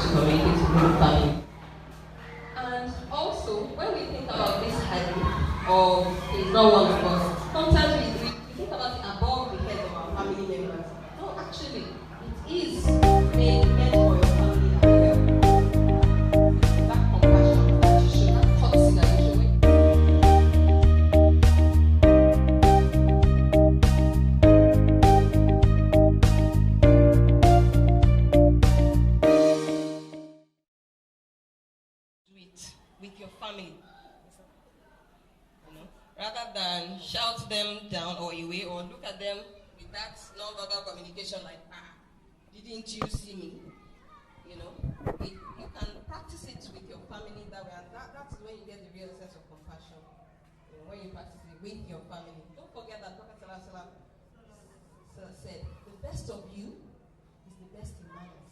to communicate with the family. And also, when we think about this habit of it's not one of us, sometimes we think about it above the head of our family members. No, actually, it is meant for your family as well. That compassion that you show, that courtesy that you show. With your family, rather than shout them down or away or look at them with that non-verbal communication like, didn't you see me? You can practice it with your family that way, and that's when you get the real sense of compassion. When you practice it with your family. Don't forget that Prophet Sallallahu said, the best of you is the best in manners.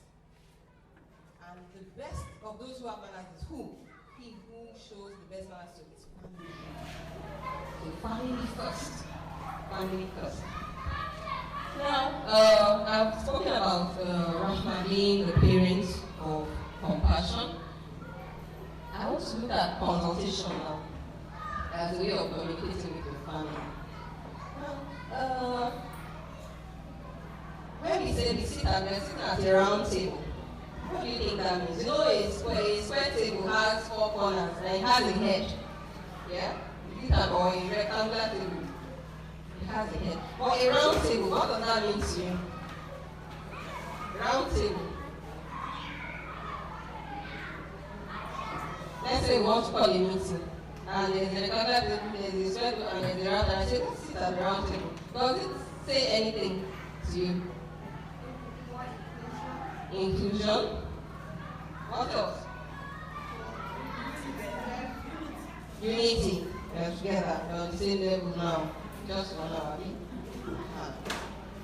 And the best of those who have manners is who? He who shows the best manners to his family. So family first. Family first. Now, I've spoken about Rahma being the parent of compassion. I want to look at consultation now as a way of communicating with your family. When we say we sit at a round table, what do you think that means? A square table has 4 corners and it has a head. Yeah? Or a rectangular table. It has a head. But a round table, what does that mean to you? Round table. Let's say we want to call a meeting. And there's a rectangular table, there's a square table, and there's a round table. And I say, let's sit at the round table. Does it say anything to you? Inclusion. What else? Unity. We're together. We're on the same level now. Just 1 hour.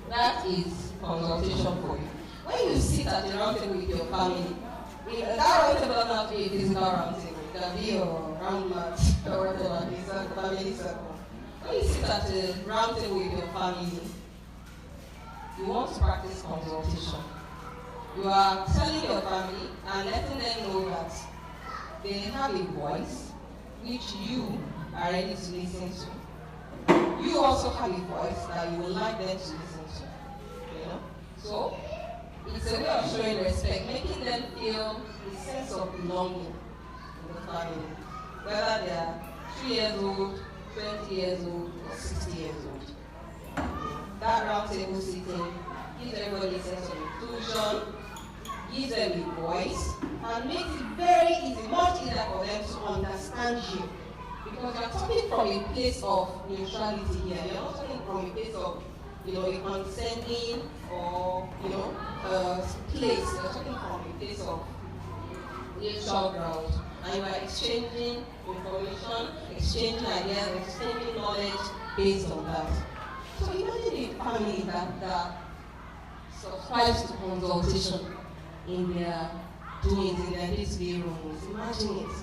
That is consultation for you. When you sit at the round table with your family, that round table doesn't have to be a physical round table. It can be your round mat or whatever. It's a family circle. When you sit at the round table with your family, you want to practice consultation. You are telling your family and letting them know that they have a voice which you are ready to listen to. You also have a voice that you would like them to listen to. So it's a way of showing respect, making them feel a sense of belonging in the family. Whether they are 3 years old, 20 years old, or 60 years old. That round table sitting gives everybody a sense of inclusion, gives them a voice, and makes it very easy, much easier for them to understand you. Because you're talking from a place of neutrality here. You're not talking from a place of, a condescending or, place. You're talking from a place of neutral ground. And you are exchanging information, exchanging ideas, exchanging knowledge based on that. So imagine a family that subscribes to consultation in their doings, in their day-to-day roles. Imagine it.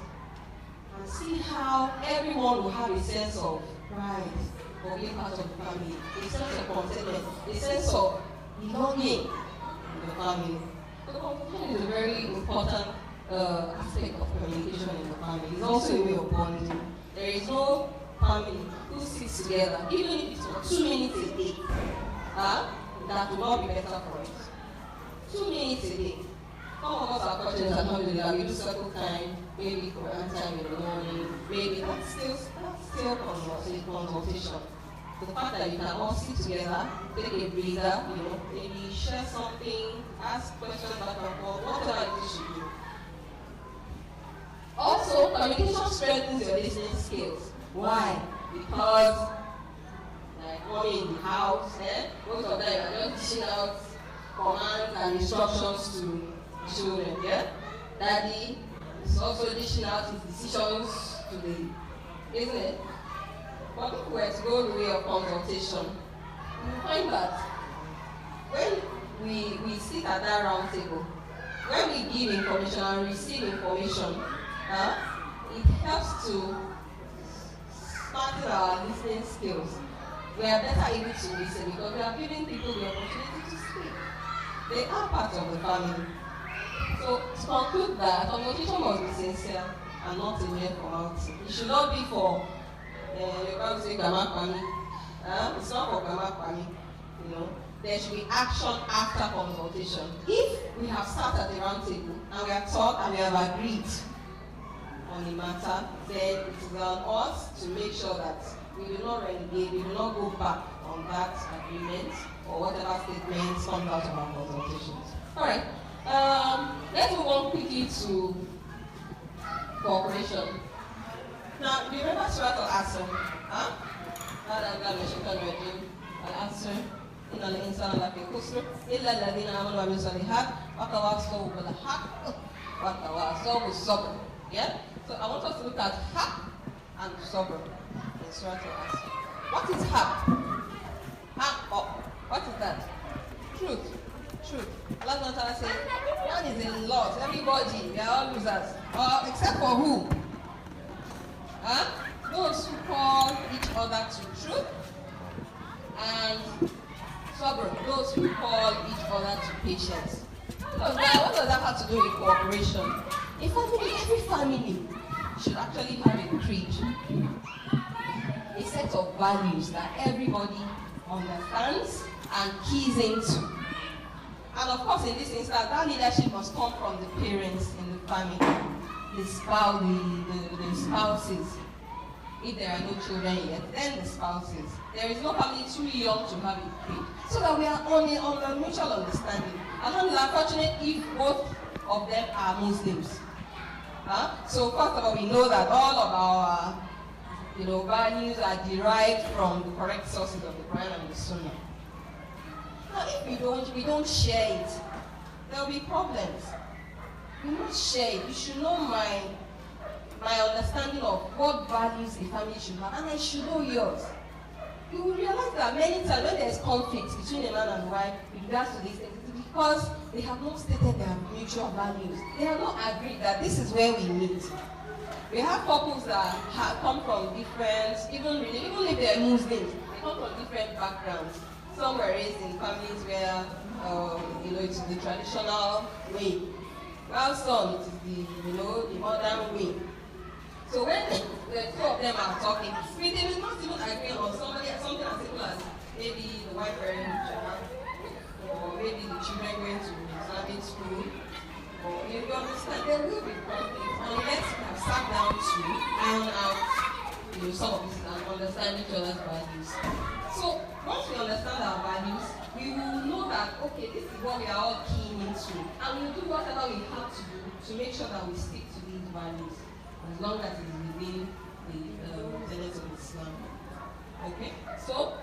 And see how everyone will have a sense of pride for being part of the family, a sense of contentment, a sense of belonging in the family. So consultation is a very important aspect of communication in the family. It's also a way of bonding. There is no family who sits together, even if it's for 2 minutes a day, that will not be better for it. 2 minutes a day. Some of us are questions at home that we do circle time, maybe Quran time in the morning, maybe that's still consultation. The fact that you can all sit together, take a breather, maybe share something, ask questions back and forth, whatever it is you do. Also, communication strengthens your listening skills. Why? Because, like mommy in the house, most of them are just dishing out commands and instructions to children, yeah? Daddy is also dishing out his decisions to the, isn't it? But if we were to go the way of consultation, we will find that when we sit at that round table, when we give information and receive information, it helps to smarten our listening skills. We are better able to listen because we are giving people the opportunity to speak. They are part of the family. So to conclude that, consultation must be sincere and not a mere formality. It should not be for you can't say Grandma Kwame. It's not for Grandma Kwame. You know, there should be action after consultation. If we have sat at the round table and we have talked and we have agreed on the matter, then it is on us to make sure that we do not renegade, we do not go back on that agreement or whatever statements come out of our consultations. Alright, let's move on quickly to cooperation. Now, do you remember Surah Al-Asr? Al-Asr, إن الإنسان لفي خسر إلا الذين آمنوا وعملوا الصالحات وتواصوا بالحق وتواصوا بالصبر. Yeah? So I want us to look at haq and sabr in Surah Al-Asr. What is haq? What is that? Truth. Allah Ta'ala says, one is in loss. Everybody, we are all losers. Except for who? Those who call each other to truth, and sabr, those who call each other to patience. What does that have to do with cooperation? In family, every family should actually have a creed, a set of values that everybody understands and keys into. And of course, in this instance, that leadership must come from the parents in the family, the spouses. If there are no children yet, then the spouses. There is no family too young to have a creed, so that we are on a mutual understanding. Alhamdulillah, fortunate if both of them are Muslims. So first of all, we know that all of our values are derived from the correct sources of the Quran and the Sunnah. Now, if we don't share it, there will be problems. We must share it. You should know my understanding of what values a family should have, and I should know yours. You will realize that many times when there is conflict between a man and wife with regards to these things, it's because they have not stated their mutual values. They have not agreed that this is where we meet. We have couples that come from different, even if they are Muslims, they come from different backgrounds. Some were raised in families where it's the traditional way, while some it is the modern way. So when the two of them are talking, they will not even agree on something as simple as maybe the wife wearing hijab, or maybe the children going to Islamic school, or you understand, there will be conflict unless we have sat down to iron out some of this and understand each other's values. So once we understand our values, we will know that okay, this is what we are all keen into, and we will do whatever we have to do to make sure that we stick to these values, as long as it is within the tenets of Islam. Okay? So,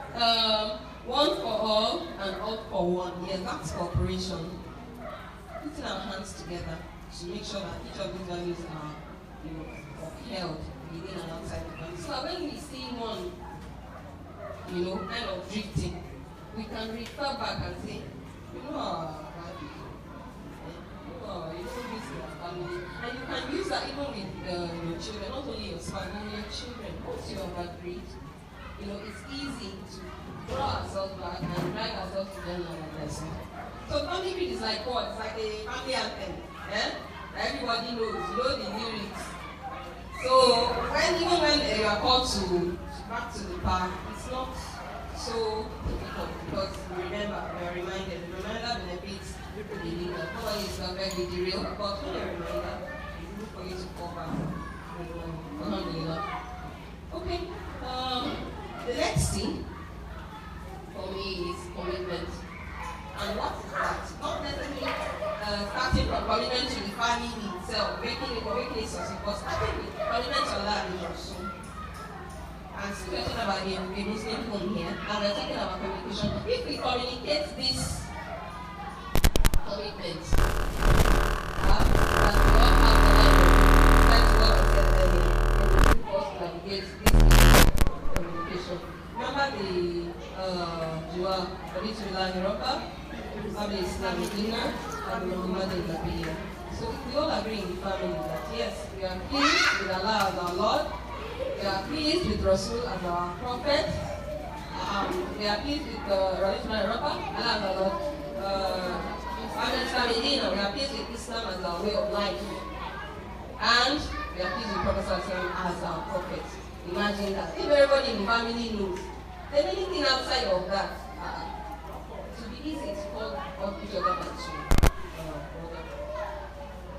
one for all and all for one. Yes, that's cooperation. Putting our hands together to make sure that each of these values are upheld within and outside the family. So when we see one, kind of drifting, we can refer back and say, this is your family. And you can use that even with your children, not only your spouse, but your children. Once you have agreed, it's easy to draw ourselves back and drag ourselves to them another person. So family creed is like what? It's like a family anthem. Yeah? Everybody knows, the lyrics. So even when you are called to back to the park, it's not so difficult because remember, we are reminded. The reminder benefits the leader. Nobody is perfect with the real, but when a reminder, it's easy for you to fall back. Okay. The next thing for me is commitment. And what is that? Not necessarily starting from commitment to the family itself, making it successful, but starting with commitment to Allah and your soul. And still talking about a Muslim home here, and we're talking about communication. If we communicate this commitment, that we all have the line, that's what I said earlier, and we do first navigate this communication. Remember the Jua, Abitulah Europa, Abu Islam Medina, Abu Muhammad in Nabiya. So we all agree in the family that yes, we are pleased with Allah as our Lord, we are pleased with Rasul as our Prophet, we are pleased with Rasul Europa, Allah as our Lord, We are pleased with Islam as our way of life. And we are pleased with Prophet as our prophet. Imagine that. If everybody in the family knows, then anything outside of that, it will be easy to call each other by two.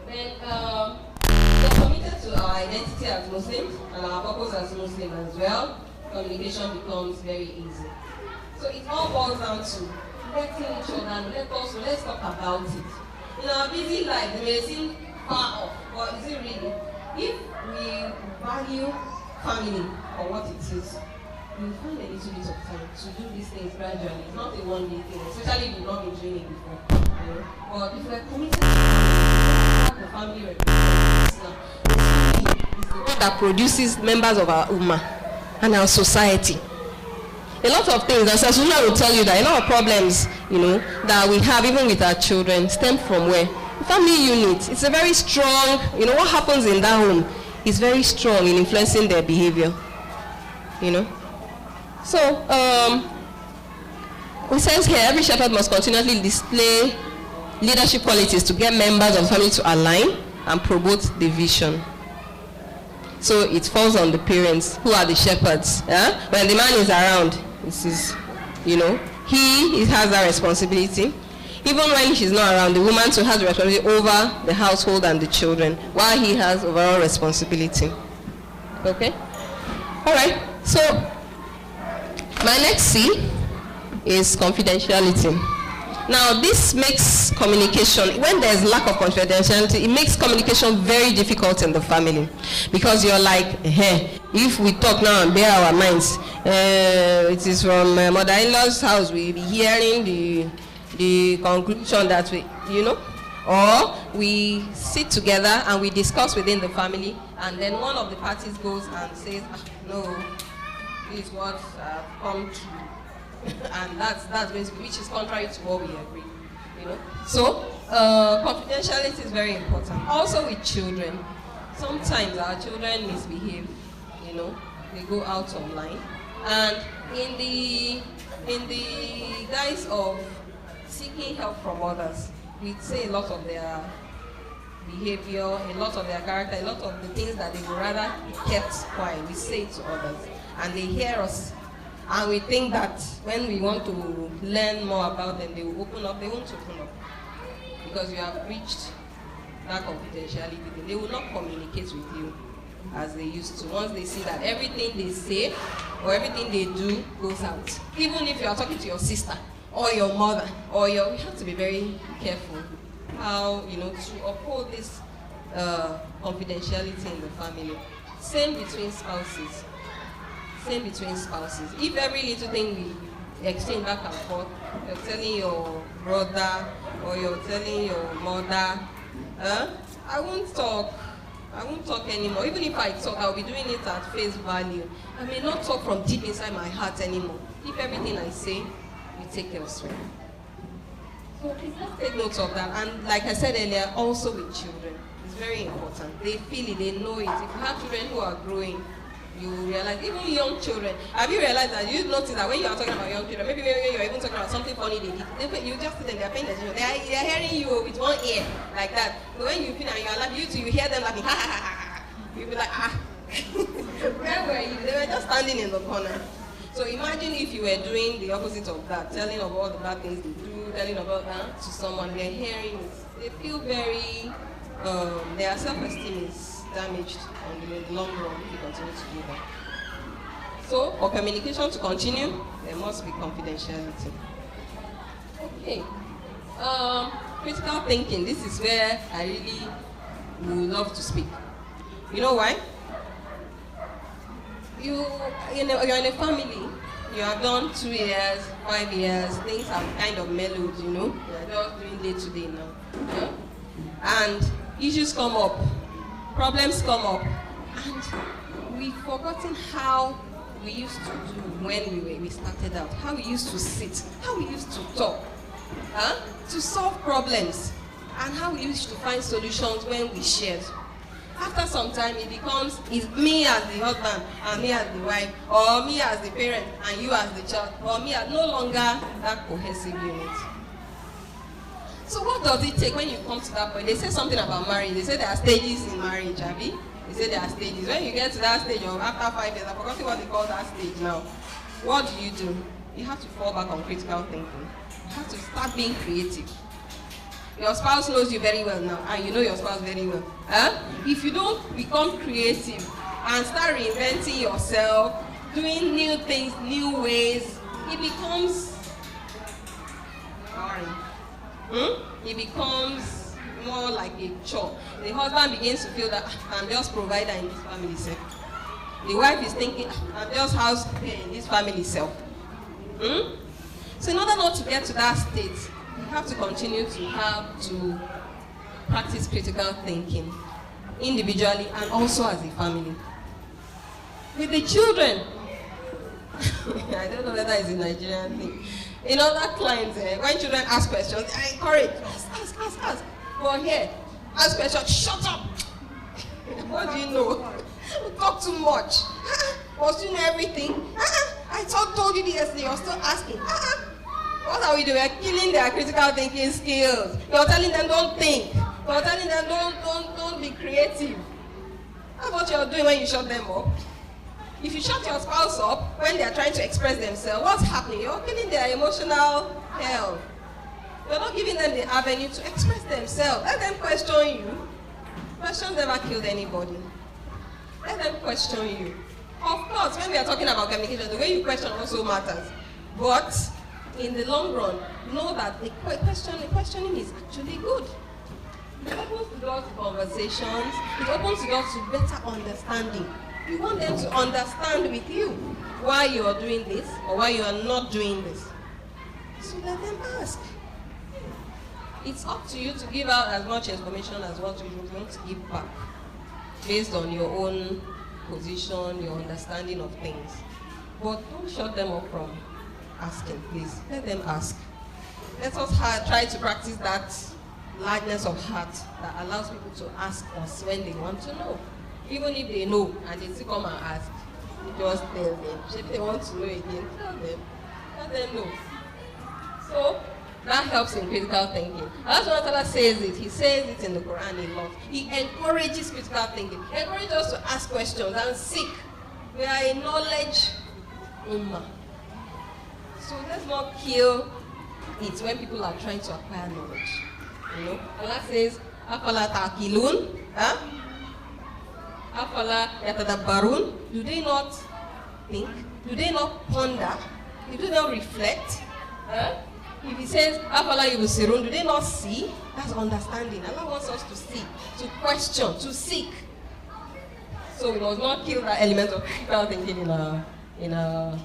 Then we are committed to our identity as Muslims and our purpose as Muslims as well. Communication becomes very easy. So it all boils down to letting each other know. Let's talk about it. In our busy life, it may seem far off, but is it really? If we value family for what it is, we'll find a little bit of time to do these things gradually. It's not a one-day thing, especially if you've not been doing it before. You know? But if we're committed to the family represents Islam, it's the one that produces members of our ummah and our society. A lot of things, and Sasuna will tell you that a lot of problems, that we have even with our children stem from where? Family unit. It's a very strong, what happens in that home is very strong in influencing their behavior. So, it says here, every shepherd must continually display leadership qualities to get members of the family to align and promote the vision. So it falls on the parents who are the shepherds. Yeah? When the man is around, this is, he has that responsibility. Even when she's not around, the woman too has the responsibility over the household and the children, while he has overall responsibility. Okay? All right. So my next C is confidentiality. Now, this makes communication, when there's lack of confidentiality, it makes communication very difficult in the family. Because you're like, if we talk now and bear our minds, it is from mother-in-law's house, we'll be hearing the conclusion that we, or we sit together and we discuss within the family, and then one of the parties goes and says, no, this is what I've come to. And that's basically, which is contrary to what we agree, So, confidentiality is very important. Also with children, sometimes our children misbehave, they go out online, and in the guise of seeking help from others, we say a lot of their behavior, a lot of their character, a lot of the things that they would rather be kept quiet. We say it to others, and they hear us. And we think that when we want to learn more about them, they will open up. They won't open up because you have reached that confidentiality. They will not communicate with you as they used to. Once they see that everything they say or everything they do goes out. Even if you are talking to your sister or your mother or you have to be very careful how, to uphold this confidentiality in the family. Same between spouses. If every little thing we exchange back and forth, you're telling your brother or you're telling your mother, I won't talk anymore. Even if I talk, I'll be doing it at face value. I may not talk from deep inside my heart anymore. If everything I say, you take elsewhere. So please let's take note of that. And like I said earlier, also with children, it's very important. They feel it, they know it. If you have children who are growing, you realize, even young children, have you realized that you notice that when you are talking about young children, maybe when you're even talking about something funny they did, you just sit them, they're paying attention, they're hearing you with one ear, like that. So when you feel and you're laughing, you hear them laughing, ha ha ha ha, you'll be like, where were you? They were just standing in the corner. So imagine if you were doing the opposite of that, telling about all the bad things they do, telling about that to someone, they're hearing it. They feel very, their self-esteem is damaged in the long run if you continue to do that. So, for communication to continue, there must be confidentiality. Okay. Critical thinking. This is where I really would love to speak. You know why? You're in a family. You have done 2 years, 5 years. Things have kind of mellowed. You're just doing day to day now. Yeah? And issues come up. Problems come up, and we've forgotten how we used to do when we started out, how we used to sit, how we used to talk, to solve problems, and how we used to find solutions when we shared. After some time, it becomes me as the husband and me as the wife, or me as the parent and you as the child, or me as no longer that cohesive unit. So what does it take when you come to that point? They say something about marriage. They say there are stages in marriage, Abby. They say there are stages. When you get to that stage of after 5 years, I've forgotten what they call that stage now. What do? You have to fall back on critical thinking. You have to start being creative. Your spouse knows you very well now, and you know your spouse very well. If you don't become creative and start reinventing yourself, doing new things, new ways, it becomes boring. It becomes more like a chore. The husband begins to feel that I'm just provider in this family self. The wife is thinking I'm just house in this family self. So in order not to get to that state, you have to continue to practice critical thinking individually and also as a family. With the children, I don't know whether it's a Nigerian thing. In other clients, when children ask questions, I encourage, ask. But here, ask questions, shut up. What do you know? You talk too much. Must you know everything? I told you this yesterday, you're still asking. What are we doing? We're killing their critical thinking skills. You're telling them don't think. You're telling them don't be creative. That's what you're doing when you shut them up. If you shut your spouse up when they're trying to express themselves, what's happening? You're killing their emotional health. You're not giving them the avenue to express themselves. Let them question you. Questions never killed anybody. Let them question you. Of course, when we are talking about communication, the way you question also matters. But in the long run, know that the questioning is actually good. It opens the door to conversations. It opens the door to better understanding. You want them to understand with you why you are doing this or why you are not doing this. So let them ask. It's up to you to give out as much information as what you want to give back based on your own position, your understanding of things. But don't shut them up from asking, please. Let them ask. Let us try to practice that lightness of heart that allows people to ask us when they want to know. Even if they know and they still come and ask, you just tell them. If they want to know again, tell them. Let them know. So that helps in critical thinking. That's what Allah says it. He says it in the Quran a lot. He encourages critical thinking. He encourages us to ask questions and seek. We are a knowledge ummah. So let's not kill it when people are trying to acquire knowledge. You know, Allah says, "Afala ta'qilun?" Afala yatadabbarun? Do they not think? Do they not ponder? Do they not reflect? If he says, Afala yubsirun, do they not see? That's understanding. Allah wants us to see, to question, to seek. So we must not kill that element of critical thinking in our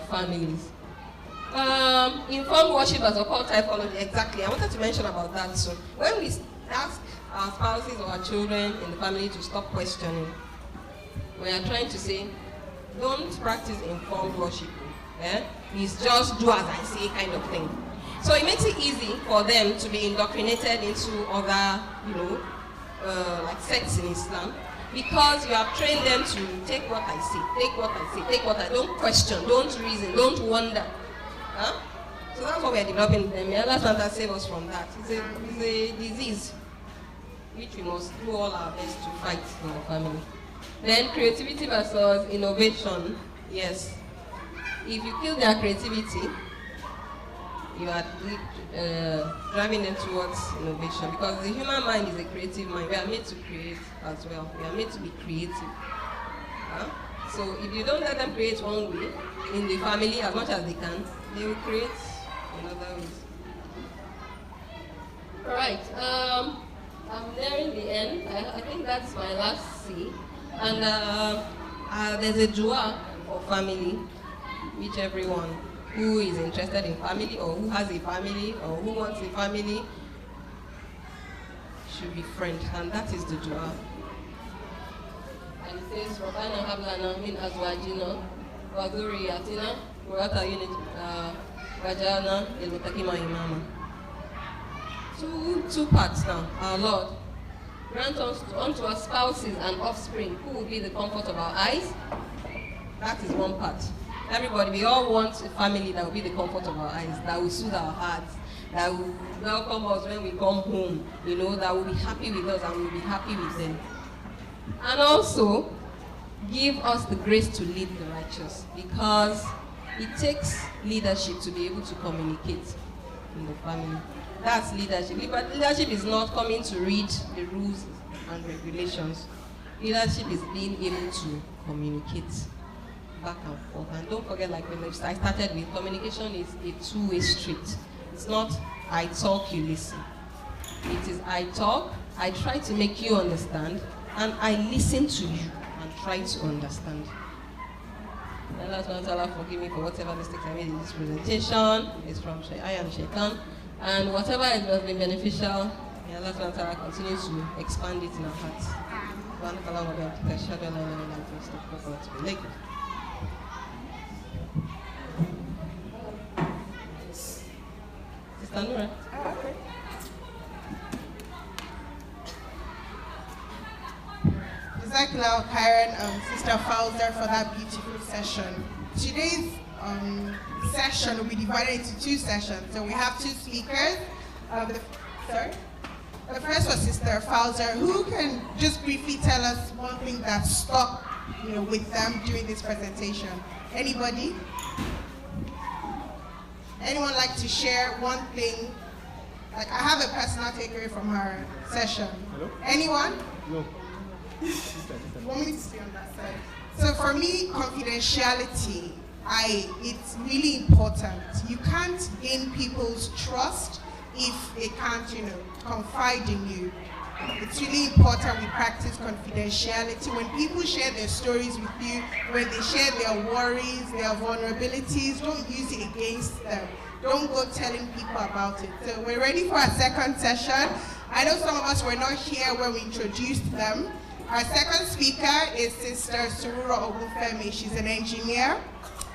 families. Informed worship as occult typology, exactly. I wanted to mention about that soon. When we ask our spouses or our children in the family to stop questioning, we are trying to say, don't practice informed worship. It's just do as I say kind of thing. So it makes it easy for them to be indoctrinated into other, like sects in Islam, because you have trained them to take what I say, take what I say, take what I don't question, don't reason, don't wonder. So that's what we are developing them. May Allah SWT save us from that. It's a disease which we must do all our best to fight in the family. Then creativity versus innovation. Yes. If you kill their creativity, you are driving them towards innovation, because the human mind is a creative mind. We are made to create as well. We are made to be creative. So if you don't let them create one way in the family as much as they can, they will create in other ways. Alright, I'm nearing the end. I think that's my last C. And there's a dua for family, which everyone who is interested in family, or who has a family, or who wants a family, should befriend. And that is the dua. And it says, Rabbana hablana min azwajina wa dhurriyyatina qurrata a'yunin waj'alna lil muttaqina imama. Two parts now. Our Lord, grant unto our spouses and offspring who will be the comfort of our eyes. That is one part. Everybody, we all want a family that will be the comfort of our eyes, that will soothe our hearts, that will welcome us when we come home, you know, that will be happy with us and we'll be happy with them. And also, give us the grace to lead the righteous, because it takes leadership to be able to communicate in the family. That's leadership. But leadership is not coming to read the rules and regulations. Leadership is being able to communicate back and forth. And don't forget, like when I started with, communication is a two-way street. It's not I talk, you listen. It is I talk, I try to make you understand, and I listen to you and try to understand. And Allah subhanahu wa ta'ala forgive me for whatever mistakes I made in this presentation. It's from I and Shaitan. And whatever has been beneficial, may Allah subhanahu wa ta'ala continue to expand it in our hearts. Sister Nura. Okay. Jazakallah khairan, Sister Fauzer, for that beautiful session. Today's session will be divided into two sessions. So we have two speakers. The first was Sister Fauzer, who can just briefly tell us one thing that stuck, with them during this presentation. Anybody? Anyone like to share one thing? Like, I have a personal takeaway from her session. Hello? Anyone? No. You want me to stay on that side? So for me, confidentiality, it's really important. You can't gain people's trust if they can't, confide in you. It's really important we practice confidentiality. When people share their stories with you, when they share their worries, their vulnerabilities, don't use it against them. Don't go telling people about it. So we're ready for our second session. I know some of us were not here when we introduced them. Our second speaker is Sister Surura Obufemi. She's an engineer.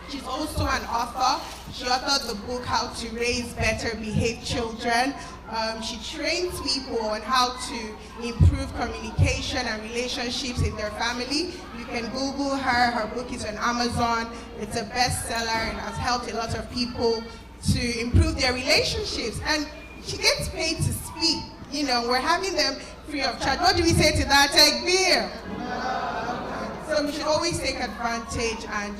She's also an author. She authored the book, How to Raise Better Behaved Children. She trains people on how to improve communication and relationships in their family. You can Google her. Her book is on Amazon. It's a bestseller and has helped a lot of people to improve their relationships. And she gets paid to speak. We're having them free of charge. What do we say to that? Take beer. So we should always take advantage and,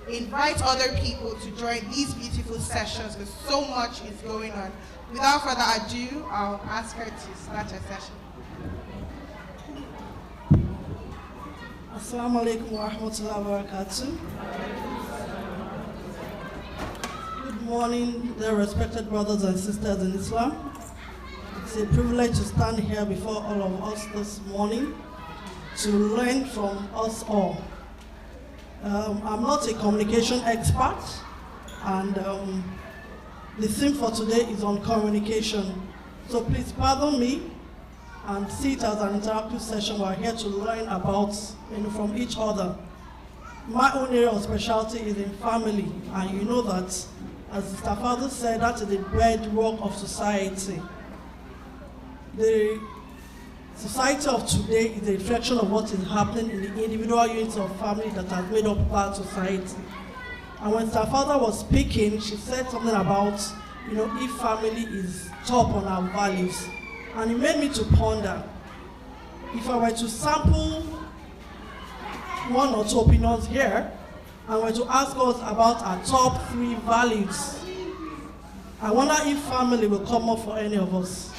invite other people to join these beautiful sessions because so much is going on. Without further ado, I'll ask her to start her session. Assalamu alaikum wa rahmatullahi wa barakatuh. Good morning, dear respected brothers and sisters in Islam. It's a privilege to stand here before all of us this morning to learn from us all. I'm not a communication expert, and the theme for today is on communication. So please pardon me and see it as an interactive session. We're here to learn about, from each other. My own area of specialty is in family, and you know that, as Mr. Father said, that is the bedrock of society. The society of today is a reflection of what is happening in the individual units of family that has made up that society. And when Mr. Father was speaking, she said something about, if family is top on our values. And it made me to ponder, if I were to sample one or two opinions here, and were to ask us about our top 3 values, I wonder if family will come up for any of us.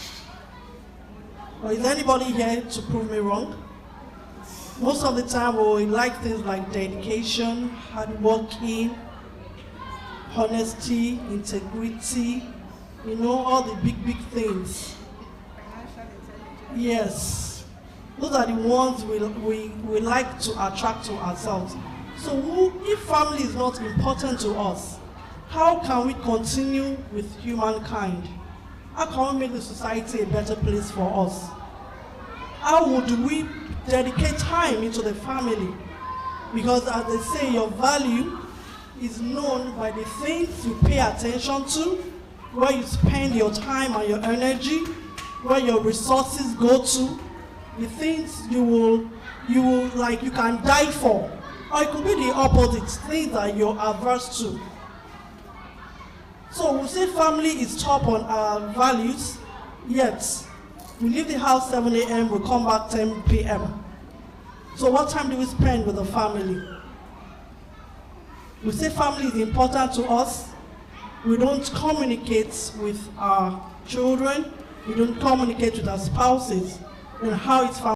Or is anybody here to prove me wrong? Most of the time we like things like dedication, hardworking, honesty, integrity, all the big things. Yes, those are the ones we like to attract to ourselves. So if family is not important to us, how can we continue with humankind? How can we make the society a better place for us? How would we dedicate time into the family? Because as they say, your value is known by the things you pay attention to, where you spend your time and your energy, where your resources go to, the things you can die for. Or it could be the opposite, things that you're averse to. So we say family is top on our values, yet we leave the house 7 a.m., we come back 10 p.m. So what time do we spend with the family? We say family is important to us. We don't communicate with our children. We don't communicate with our spouses. And how it's family.